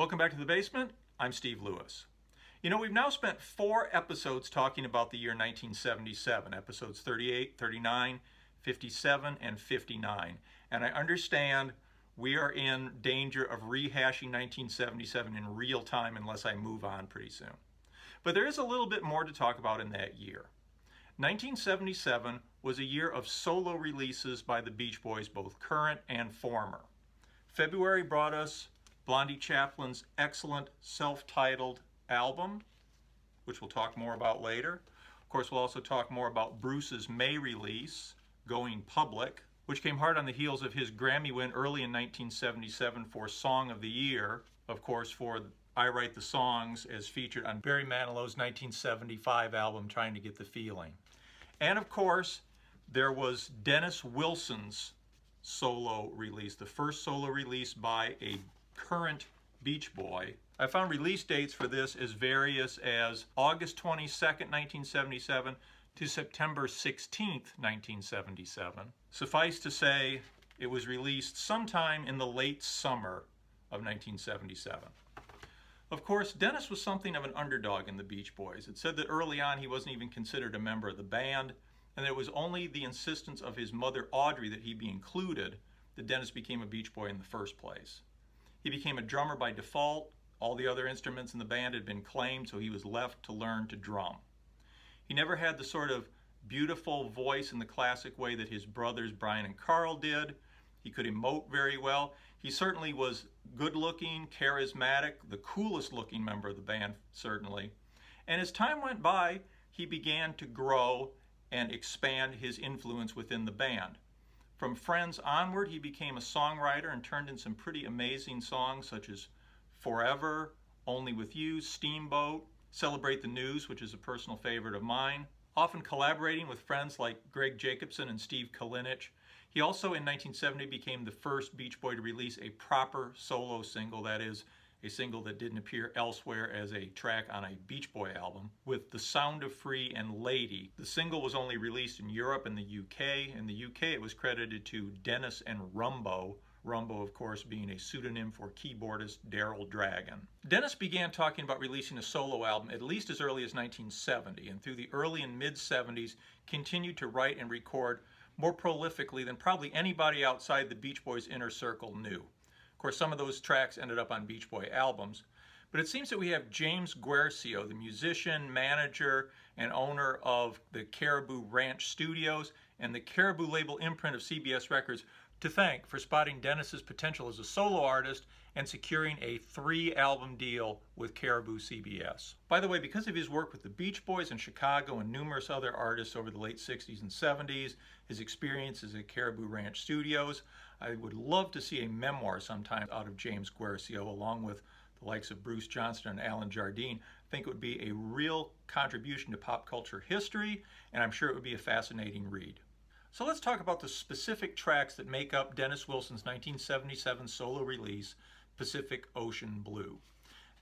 Welcome back to the basement. I'm Steve Lewis. You know, we've now spent 4 episodes talking about the year 1977, episodes 38, 39, 57, and 59. And I understand we are in danger of rehashing 1977 in real time unless I move on pretty soon. But there is a little bit more to talk about in that year. 1977 was a year of solo releases by the Beach Boys, both current and former. February brought us Blondie Chaplin's excellent self-titled album, which we'll talk more about later. Of course, we'll also talk more about Bruce's May release, Going Public, which came hard on the heels of his Grammy win early in 1977 for Song of the Year, of course, for I Write the Songs, as featured on Barry Manilow's 1975 album, Trying to Get the Feeling. And of course, there was Dennis Wilson's solo release, the first solo release by a current Beach Boy. I found release dates for this as various as August 22nd, 1977 to September 16th, 1977. Suffice to say, it was released sometime in the late summer of 1977. Of course, Dennis was something of an underdog in the Beach Boys. It said that early on he wasn't even considered a member of the band, and that it was only the insistence of his mother Audrey that he be included that Dennis became a Beach Boy in the first place. He became a drummer by default. All the other instruments in the band had been claimed, so he was left to learn to drum. He never had the sort of beautiful voice in the classic way that his brothers Brian and Carl did. He could emote very well. He certainly was good-looking, charismatic, the coolest looking member of the band, certainly. And as time went by, he began to grow and expand his influence within the band. From Friends onward, he became a songwriter and turned in some pretty amazing songs such as Forever, Only With You, Steamboat, Celebrate the News, which is a personal favorite of mine, often collaborating with friends like Greg Jacobson and Steve Kalinich. He also, in 1970, became the first Beach Boy to release a proper solo single, that is, a single that didn't appear elsewhere as a track on a Beach Boy album, with The Sound of Free and Lady. The single was only released in Europe and the UK. In the UK, it was credited to Dennis and Rumbo. Rumbo, of course, being a pseudonym for keyboardist Daryl Dragon. Dennis began talking about releasing a solo album at least as early as 1970, and through the early and mid-70s continued to write and record more prolifically than probably anybody outside the Beach Boys' inner circle knew. Of course, some of those tracks ended up on Beach Boy albums, but it seems that we have James Guercio, the musician, manager, and owner of the Caribou Ranch Studios and the Caribou label imprint of CBS Records, to thank for spotting Dennis's potential as a solo artist and securing a 3-album deal with Caribou CBS. By the way, because of his work with the Beach Boys in Chicago and numerous other artists over the late 60s and 70s, his experiences at Caribou Ranch Studios, I would love to see a memoir sometime out of James Guercio, along with the likes of Bruce Johnston and Alan Jardine. I think it would be a real contribution to pop culture history, and I'm sure it would be a fascinating read. So let's talk about the specific tracks that make up Dennis Wilson's 1977 solo release, Pacific Ocean Blue.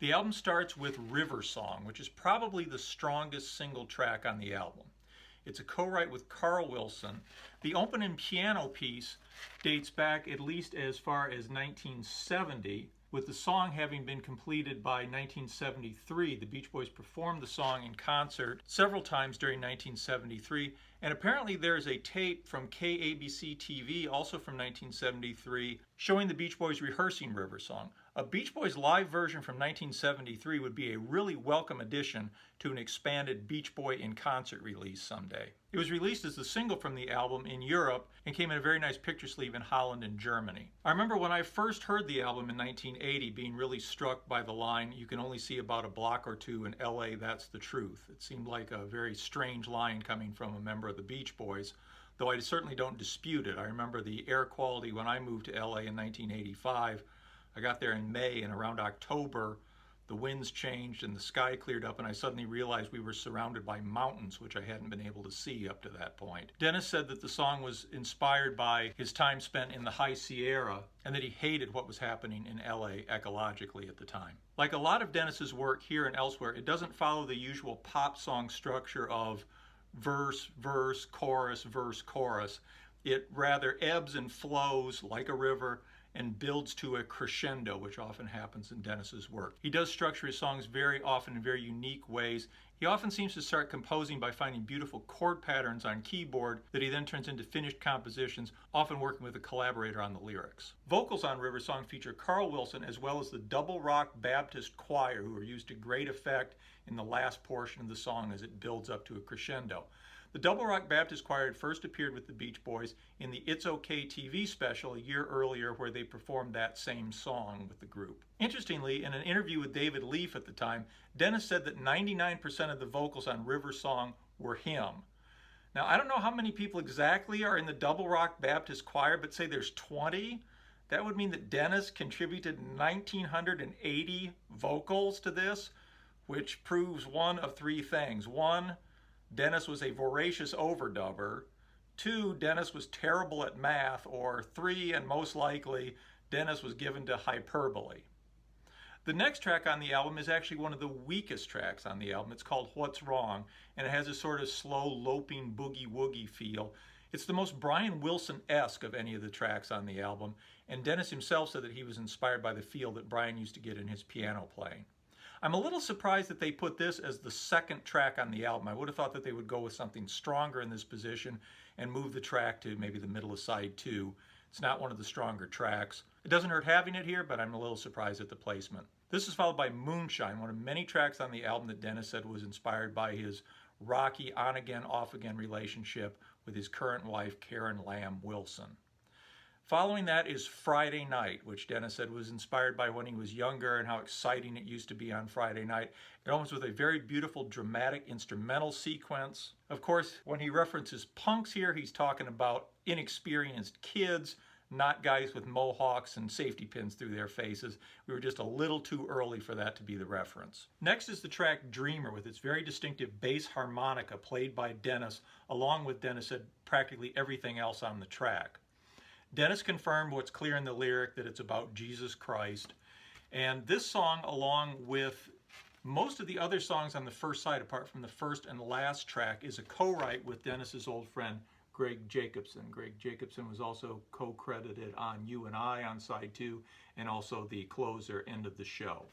The album starts with River Song, which is probably the strongest single track on the album. It's a co-write with Carl Wilson. The opening piano piece dates back at least as far as 1970, with the song having been completed by 1973. The Beach Boys performed the song in concert several times during 1973, and apparently there's a tape from KABC TV, also from 1973, showing the Beach Boys rehearsing River Song. A Beach Boys live version from 1973 would be a really welcome addition to an expanded Beach Boy in concert release someday. It was released as the single from the album in Europe and came in a very nice picture sleeve in Holland and Germany. I remember when I first heard the album in 1980 being really struck by the line, "You can only see about a block or two in LA, that's the truth." It seemed like a very strange line coming from a member of the Beach Boys, though I certainly don't dispute it. I remember the air quality when I moved to LA in 1985. I got there in May, and around October, the winds changed and the sky cleared up, and I suddenly realized we were surrounded by mountains, which I hadn't been able to see up to that point. Dennis said that the song was inspired by his time spent in the High Sierra, and that he hated what was happening in LA ecologically at the time. Like a lot of Dennis's work here and elsewhere, it doesn't follow the usual pop song structure of verse, verse, chorus, verse, chorus. It rather ebbs and flows like a river and builds to a crescendo, which often happens in Dennis's work. He does structure his songs very often in very unique ways. He often seems to start composing by finding beautiful chord patterns on keyboard that he then turns into finished compositions, often working with a collaborator on the lyrics. Vocals on River Song feature Carl Wilson as well as the Double Rock Baptist Choir, who are used to great effect in the last portion of the song as it builds up to a crescendo. The Double Rock Baptist Choir had first appeared with the Beach Boys in the It's Okay TV special a year earlier, where they performed that same song with the group. Interestingly, in an interview with David Leaf at the time, Dennis said that 99% of the vocals on River Song were him. Now, I don't know how many people exactly are in the Double Rock Baptist Choir, but say there's 20. That would mean that Dennis contributed 1,980 vocals to this, which proves one of three things. One, Dennis was a voracious overdubber. Two, Dennis was terrible at math. Or three, and most likely, Dennis was given to hyperbole. The next track on the album is actually one of the weakest tracks on the album. It's called What's Wrong, and it has a sort of slow, loping, boogie-woogie feel. It's the most Brian Wilson-esque of any of the tracks on the album, and Dennis himself said that he was inspired by the feel that Brian used to get in his piano playing. I'm a little surprised that they put this as the second track on the album. I would have thought that they would go with something stronger in this position and move the track to maybe the middle of side 2. It's not one of the stronger tracks. It doesn't hurt having it here, but I'm a little surprised at the placement. This is followed by Moonshine, one of many tracks on the album that Dennis said was inspired by his rocky on-again, off-again relationship with his current wife, Karen Lamb Wilson. Following that is Friday Night, which Dennis said was inspired by when he was younger and how exciting it used to be on Friday night. It opens with a very beautiful, dramatic instrumental sequence. Of course, when he references punks here, he's talking about inexperienced kids, not guys with mohawks and safety pins through their faces. We were just a little too early for that to be the reference. Next is the track Dreamer, with its very distinctive bass harmonica played by Dennis, along with, Dennis said, practically everything else on the track. Dennis confirmed what's clear in the lyric, that it's about Jesus Christ. And this song, along with most of the other songs on the first side, apart from the first and last track, is a co-write with Dennis's old friend, Greg Jacobson. Greg Jacobson was also co-credited on You and I on side 2, and also the closer, End of the Show.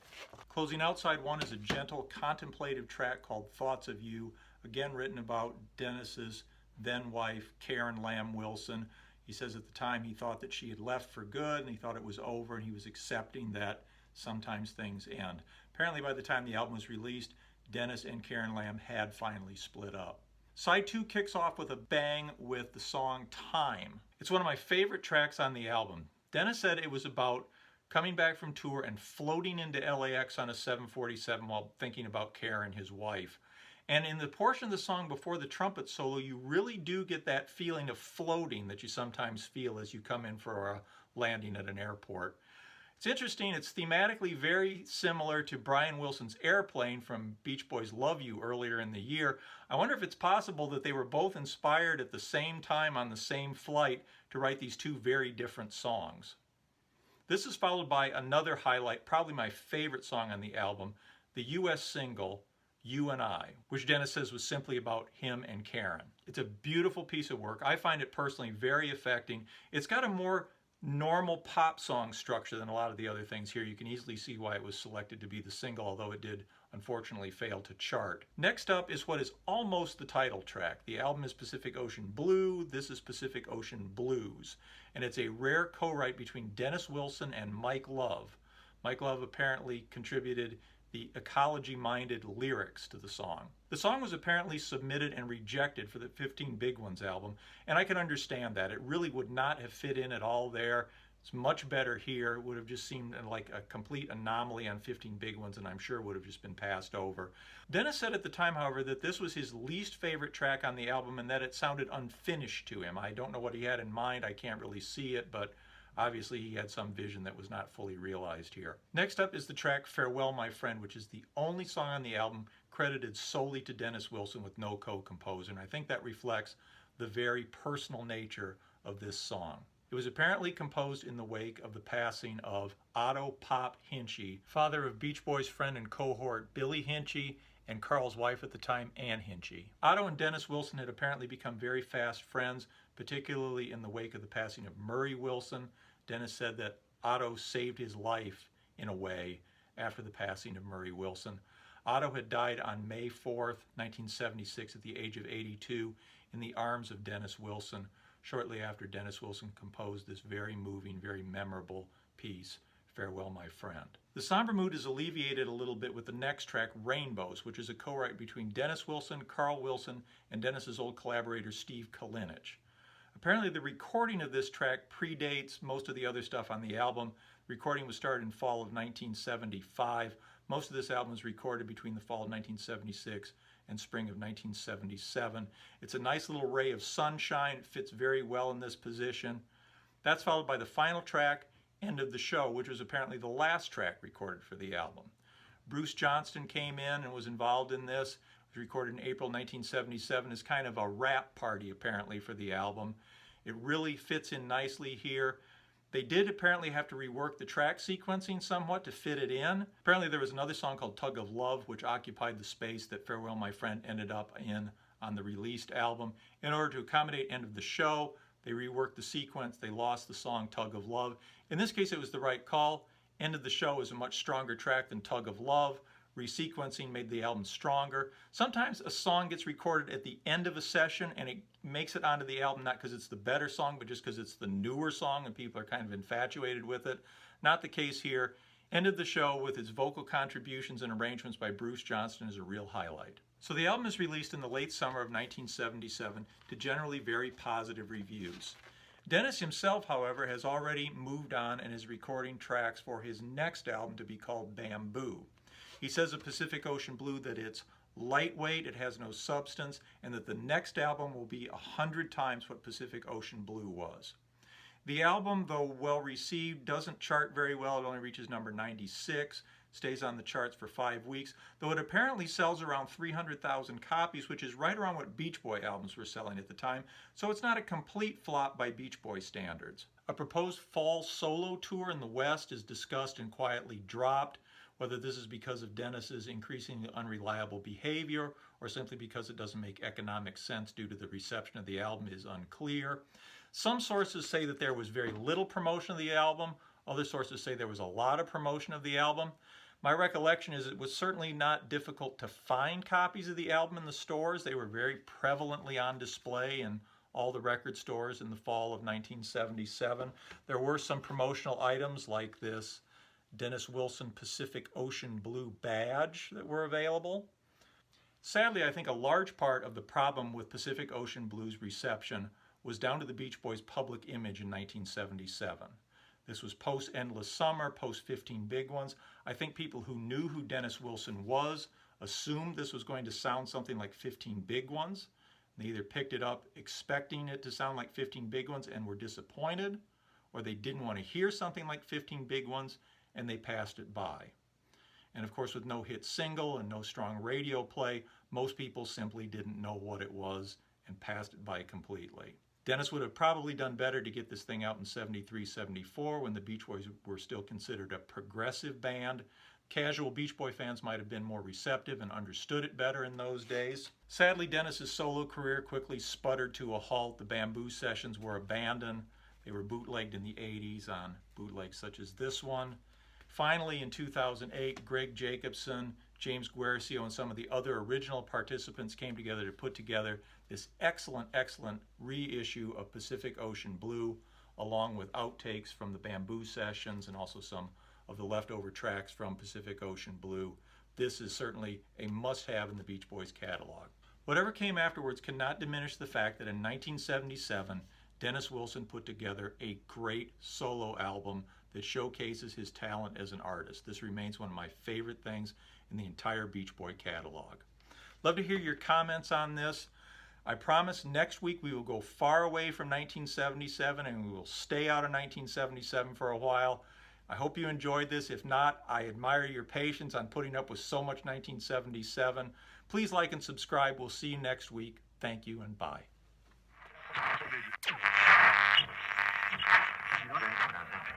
Closing out side 1 is a gentle, contemplative track called Thoughts of You, again written about Dennis's then wife, Karen Lamb Wilson. He says at the time he thought that she had left for good, and he thought it was over, and he was accepting that sometimes things end. Apparently by the time the album was released, Dennis and Karen Lamb had finally split up. Side 2 kicks off with a bang with the song Time. It's one of my favorite tracks on the album. Dennis said it was about coming back from tour and floating into LAX on a 747 while thinking about Karen, his wife. And in the portion of the song before the trumpet solo, you really do get that feeling of floating that you sometimes feel as you come in for a landing at an airport. It's interesting, it's thematically very similar to Brian Wilson's Airplane from Beach Boys' Love You earlier in the year. I wonder if it's possible that they were both inspired at the same time on the same flight to write these two very different songs. This is followed by another highlight, probably my favorite song on the album, the US single, You and I, which Dennis says was simply about him and Karen. It's a beautiful piece of work. I find it personally very affecting. It's got a more normal pop song structure than a lot of the other things here. You can easily see why it was selected to be the single, although it did unfortunately fail to chart. Next up is what is almost the title track. The album is Pacific Ocean Blue. This is Pacific Ocean Blues. And it's a rare co-write between Dennis Wilson and Mike Love. Mike Love apparently contributed the ecology-minded lyrics to the song. The song was apparently submitted and rejected for the 15 Big Ones album, and I can understand that. It really would not have fit in at all there. It's much better here. It would have just seemed like a complete anomaly on 15 Big Ones, and I'm sure would have just been passed over. Dennis said at the time, however, that this was his least favorite track on the album and that it sounded unfinished to him. I don't know what he had in mind. I can't really see it, but obviously he had some vision that was not fully realized here. Next up is the track Farewell My Friend, which is the only song on the album credited solely to Dennis Wilson with no co-composer, and I think that reflects the very personal nature of this song. It was apparently composed in the wake of the passing of Otto Pop Hinchy, father of Beach Boys friend and cohort Billy Hinchy and Carl's wife at the time, Ann Hinchy. Otto and Dennis Wilson had apparently become very fast friends, particularly in the wake of the passing of Murray Wilson. Dennis said that Otto saved his life in a way after the passing of Murray Wilson. Otto had died on May 4th, 1976 at the age of 82 in the arms of Dennis Wilson, shortly after Dennis Wilson composed this very moving, very memorable piece, Farewell, My Friend. The somber mood is alleviated a little bit with the next track, Rainbows, which is a co-write between Dennis Wilson, Carl Wilson, and Dennis's old collaborator, Steve Kalinich. Apparently the recording of this track predates most of the other stuff on the album. The recording was started in fall of 1975. Most of this album was recorded between the fall of 1976 and spring of 1977. It's a nice little ray of sunshine. It fits very well in this position. That's followed by the final track, End of the Show, which was apparently the last track recorded for the album. Bruce Johnston came in and was involved in this. It was recorded in April 1977 as kind of a wrap party, apparently, for the album. It really fits in nicely here. They did apparently have to rework the track sequencing somewhat to fit it in. Apparently there was another song called Tug of Love, which occupied the space that Farewell, My Friend ended up in on the released album. In order to accommodate End of the Show, they reworked the sequence. They lost the song Tug of Love. In this case, it was the right call. End of the Show is a much stronger track than Tug of Love. Resequencing made the album stronger. Sometimes a song gets recorded at the end of a session and it makes it onto the album, not because it's the better song, but just because it's the newer song and people are kind of infatuated with it. Not the case here. End of the Show with its vocal contributions and arrangements by Bruce Johnston is a real highlight. So the album is released in the late summer of 1977 to generally very positive reviews. Dennis himself, however, has already moved on and is recording tracks for his next album to be called Bamboo. He says of Pacific Ocean Blue that it's lightweight, it has no substance, and that the next album will be 100 times what Pacific Ocean Blue was. The album, though well received, doesn't chart very well. It only reaches number 96, stays on the charts for 5 weeks, though it apparently sells around 300,000 copies, which is right around what Beach Boy albums were selling at the time, so it's not a complete flop by Beach Boy standards. A proposed fall solo tour in the West is discussed and quietly dropped. Whether this is because of Dennis's increasingly unreliable behavior or simply because it doesn't make economic sense due to the reception of the album is unclear. Some sources say that there was very little promotion of the album. Other sources say there was a lot of promotion of the album. My recollection is it was certainly not difficult to find copies of the album in the stores. They were very prevalently on display in all the record stores in the fall of 1977. There were some promotional items like this Dennis Wilson Pacific Ocean Blue badge that were available. Sadly, I think a large part of the problem with Pacific Ocean Blue's reception was down to the Beach Boys' public image in 1977. This was post-Endless Summer, post-15 Big Ones. I think people who knew who Dennis Wilson was assumed this was going to sound something like 15 Big Ones. They either picked it up expecting it to sound like 15 Big Ones and were disappointed, or they didn't want to hear something like 15 Big Ones and they passed it by. And of course, with no hit single and no strong radio play, most people simply didn't know what it was and passed it by completely. Dennis would have probably done better to get this thing out in 73, 74 when the Beach Boys were still considered a progressive band. Casual Beach Boy fans might have been more receptive and understood it better in those days. Sadly, Dennis's solo career quickly sputtered to a halt. The Bamboo sessions were abandoned. They were bootlegged in the 80s on bootlegs such as this one. Finally, in 2008, Greg Jacobson, James Guercio, and some of the other original participants came together to put together this excellent reissue of Pacific Ocean Blue, along with outtakes from the Bamboo sessions and also some of the leftover tracks from Pacific Ocean Blue. This is certainly a must-have in the Beach Boys catalog. Whatever came afterwards cannot diminish the fact that in 1977, Dennis Wilson put together a great solo album that showcases his talent as an artist. This remains one of my favorite things in the entire Beach Boy catalog. Love to hear your comments on this. I promise next week we will go far away from 1977 and we will stay out of 1977 for a while. I hope you enjoyed this. If not, I admire your patience on putting up with so much 1977. Please like and subscribe. We'll see you next week. Thank you and bye.